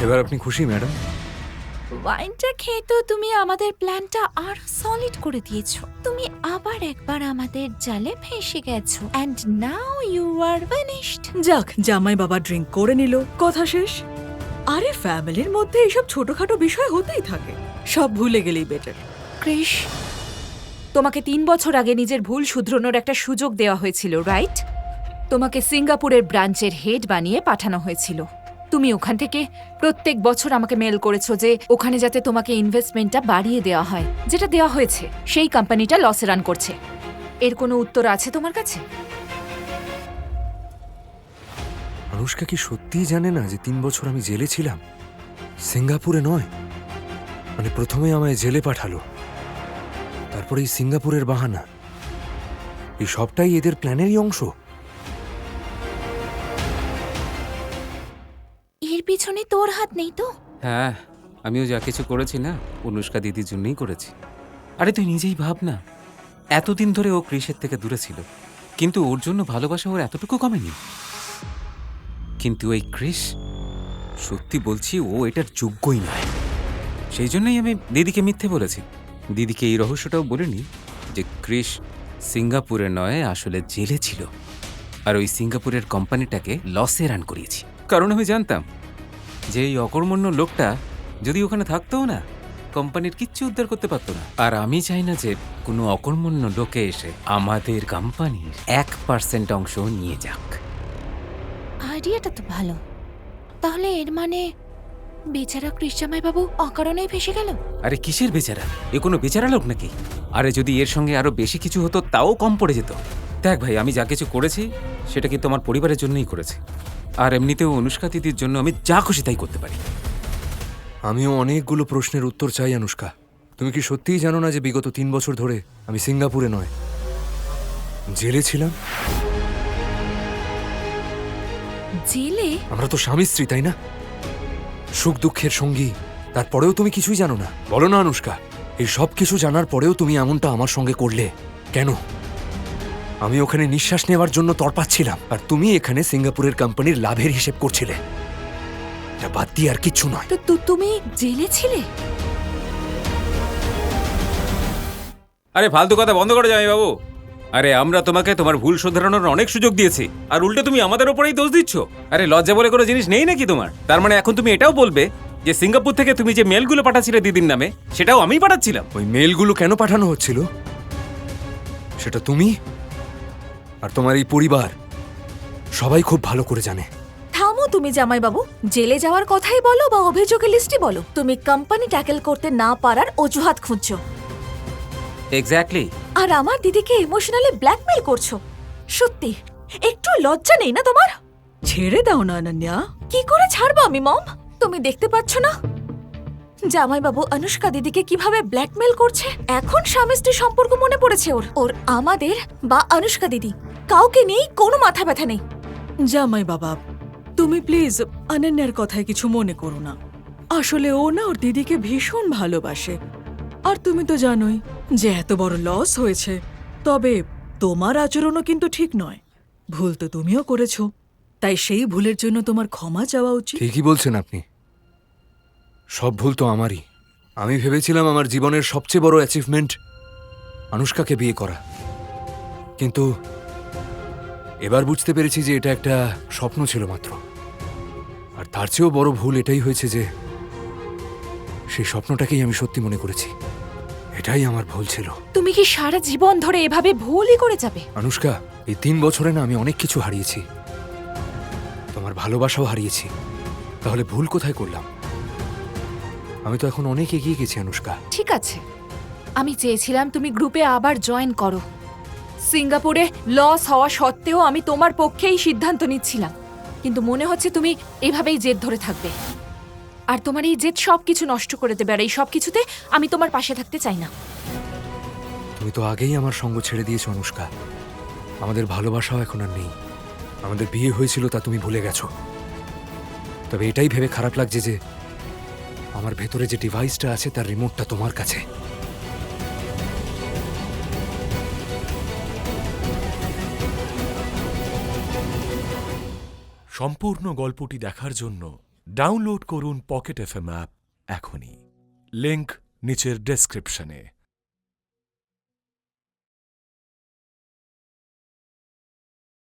এবার আপনি খুশি ম্যাডাম? ওয়াইনটা খেয়ে তো তুমি আমাদের প্ল্যানটা আর সলিড করে দিয়েছো। তুমি আবার একবার আমাদের জালে ফেঁসে গেছো and now you are finished. যাক, জামাই বাবা ড্রিঙ্ক করে নিল, কথা শেষ। আরে ফ্যামিলির মধ্যে এইসব ছোটখাটো বিষয় হতেই থাকে, সব ভুলে গেলেই বেটার। ক্রিশ, তোমাকে 3 বছর আগে নিজের ভুল শুধরানোর একটা সুযোগ দেওয়া হয়েছিল, রাইট? তোমাকে সিঙ্গাপুরের ব্রাঞ্চের হেড বানিয়ে পাঠানো হয়েছিল। তুমি ওখান থেকে প্রত্যেক বছর আমাকে মেল করেছো যে ওখানে যাতে তোমাকে ইনভেস্টমেন্টটা বাড়িয়ে দেওয়া হয়, যেটা দেওয়া হয়েছে। সেই কোম্পানিটা লসে রান করছে। এর কোনো উত্তর আছে তোমার কাছে? অনুষ্কা কি সত্যিই জানে না যে 3 বছর আমি জেলে ছিলাম? সিঙ্গাপুরে নয়, মানে প্রথমে আমায় জেলে পাঠালো, তারপরে এই সিঙ্গাপুরের বাহানা, এই সবটাই এদের প্ল্যানেরই অংশ। এর পিছনে তোর হাত নেই তো? হ্যাঁ, আমিও যা কিছু করেছি না অনুষ্কা দিদির জন্যই করেছি। আরে তুই নিজেই ভাব না, এতদিন ধরে ও ক্রিসের থেকে দূরে ছিল, কিন্তু ওর জন্য ভালোবাসা ওর এতটুকু কমেনি। কিন্তু এই ক্রিস, সত্যি বলছি, ও এটার যোগ্যই নয়। সেই জন্যই আমি দিদিকে মিথ্যে বলেছি। দিদিকে এই রহস্যটাও বলিনি যে ক্রিস সিঙ্গাপুরে নয়, আসলে জেলে ছিল, আর ওই সিঙ্গাপুরের কোম্পানিটাকে লসে রান করিয়েছি। কারণ আমি জানতাম যে এই অকর্মণ্য লোকটা যদি ওখানে থাকতোও না, কোম্পানির কিচ্ছু উদ্ধার করতে পারতো না। আর আমি চাই না যে কোনো অকর্মণ্য লোকে এসে আমাদের কোম্পানির 1% অংশ নিয়ে যাক। আইডিয়াটা তো ভালো। তাহলে এর মানে বেচারা ক্রিশ জামাই বাবু অকারণেই ফেসে গেল? আরে কিসের বেচারা? এ কোনো বেচারা লোক নাকি? আরে যদি এর সঙ্গে আরো বেশি কিছু হতো তাও কম পড়ে যেত। দেখ ভাই, আমি যা কিছু করেছি সেটা কিন্তু আমার পরিবারের জন্যই করেছি, আর এমনিতেও অনুষ্কা দিদির জন্য আমি যা খুশি তাই করতে পারি। আমিও অনেকগুলো প্রশ্নের উত্তর চাই অনুষ্কা। তুমি কি সত্যিই জানো না যে বিগত 3 বছর ধরে আমি সিঙ্গাপুরে নয়, জেলে ছিলাম? জেলে? আমরা তো স্বামী স্ত্রী, তাই না? সুখ দুঃখের সঙ্গী। তারপরেও তুমি কিছুই জানো না? বলো না অনুষ্কা, এই সব কিছু জানার পরেও তুমি এমনটা আমার সঙ্গে করলে কেন? আমি ওখানে নিঃশ্বাস নেওয়ার জন্য তড়পাচ্ছিলাম, আর তুমি এখানে সিঙ্গাপুরের কোম্পানির লাভের হিসেব করছিলে। এটা বাদ দিয়ে আর কিচ্ছু নয়। তো তুমি জেলে ছিলে? আরে ফালতু কথা বন্ধ করে যাই বাবু। আরে আমরা তোমাকে তোমার ভুল শুধরানোর অনেক সুযোগ দিয়েছি, আর উল্টে তুমি আমাদের উপরেই দোষ দিচ্ছ। আরে লজ্জা বলে কোনো জিনিস নেই নাকি তোমার? তার মানে এখন তুমি এটাও বলবে যে সিঙ্গাপুর থেকে তুমি যে মেলগুলো পাঠাচ্ছিলে দিদির নামে, সেটাও আমিই পাঠাচ্ছিলাম? ওই মেলগুলো কেন পাঠানো হচ্ছিল সেটা তুমি আর তোমার এই পরিবার সবাই খুব ভালো করে জানে। থামো তুমি জামাই বাবু। জেলে যাওয়ার কথাই বলো বা অভিযোগের লিস্টই বলো, তুমি কোম্পানি ট্যাকেল করতে না পারার অজুহাত খুঁজছো, এক্স্যাক্টলি। আর আমার দিদিকে ইমোশনালি ব্ল্যাকমেল করছো। সত্যি একটু লজ্জা নেই না তোমার? ছেড়ে দাও না অনন্যা। কি করে ছাড়বো আমি মম? তুমি দেখতে পাচ্ছ না জামাই বাবু অনুষ্কা দিদিকে কিভাবে ব্ল্যাকমেল করছে? এখন স্বামী স্ত্রী সম্পর্ক মনে পড়েছে ওর। ওর আমাদের বা অনুষ্কা দিদি কাউকে নেই, কোনো মাথা ব্যথা নেই। জামাই বাবা, তুমি প্লিজ অনন্যার কথায় কিছু মনে করো না। আসলে ও না ওর দিদিকে ভীষণ ভালোবাসে, আর তুমি তো জানোই যে এত বড় লস হয়েছে। তবে তোমার আচরণও কিন্তু ঠিক নয়। ভুল তো তুমিও করেছো, তাই সেই ভুলের জন্য তোমার ক্ষমা চাওয়া উচিত। ঠিকই বলছেন আপনি, সব ভুল তো আমারই। আমি ভেবেছিলাম আমার জীবনের সবচেয়ে বড় অ্যাচিভমেন্ট অনুষ্কাকে বিয়ে করা, কিন্তু এবার বুঝতে পেরেছি যে এটা একটা স্বপ্ন ছিল মাত্র। আর তার চেয়েও বড় ভুল এটাই হয়েছে যে সেই স্বপ্নটাকেই আমি সত্যি মনে করেছি। এটাই আমার ভুল ছিল। তুমি কি সারা জীবন ধরে এভাবে ভুলই করে যাবে? অনুষ্কা, এই 3 বছরে না আমি অনেক কিছু হারিয়েছি, তোমার ভালোবাসাও হারিয়েছি। তাহলে ভুল কোথায় করলাম? আমি তো এখন অনেক এগিয়ে গেছি অনুষ্কা। ঠিক আছে, আমি চেয়েছিলাম তুমি গ্রুপে আবার জয়েন করো। সিঙ্গাপুরে লস হওয়া সত্ত্বেও আমি তোমার পক্ষেই সিদ্ধান্ত নিচ্ছিলাম, কিন্তু মনে হচ্ছে তুমি এভাবেই জেদ ধরে থাকবে, আর তোমার এই জেদ সবকিছু নষ্ট করে দেবে। আর এই সবকিছুতে আমি তোমার পাশে থাকতে চাই না। তুমি তো আগেই আমার সঙ্গ ছেড়ে দিয়েছো অনুষ্কা। আমাদের ভালোবাসাও এখন আর নেই। আমাদের বিয়ে হয়েছিল তা তুমি ভুলে গেছো। তবে এটাই ভেবে খারাপ লাগছে যে আমার ভেতরে যে ডিভাইসটা আছে তার রিমোটটা তোমার কাছে। সম্পূর্ণ গল্পটি দেখার জন্য ডাউনলোড করুন পকেট এফএম অ্যাপ এখনই। লিংক নিচের ডেসক্রিপশনে।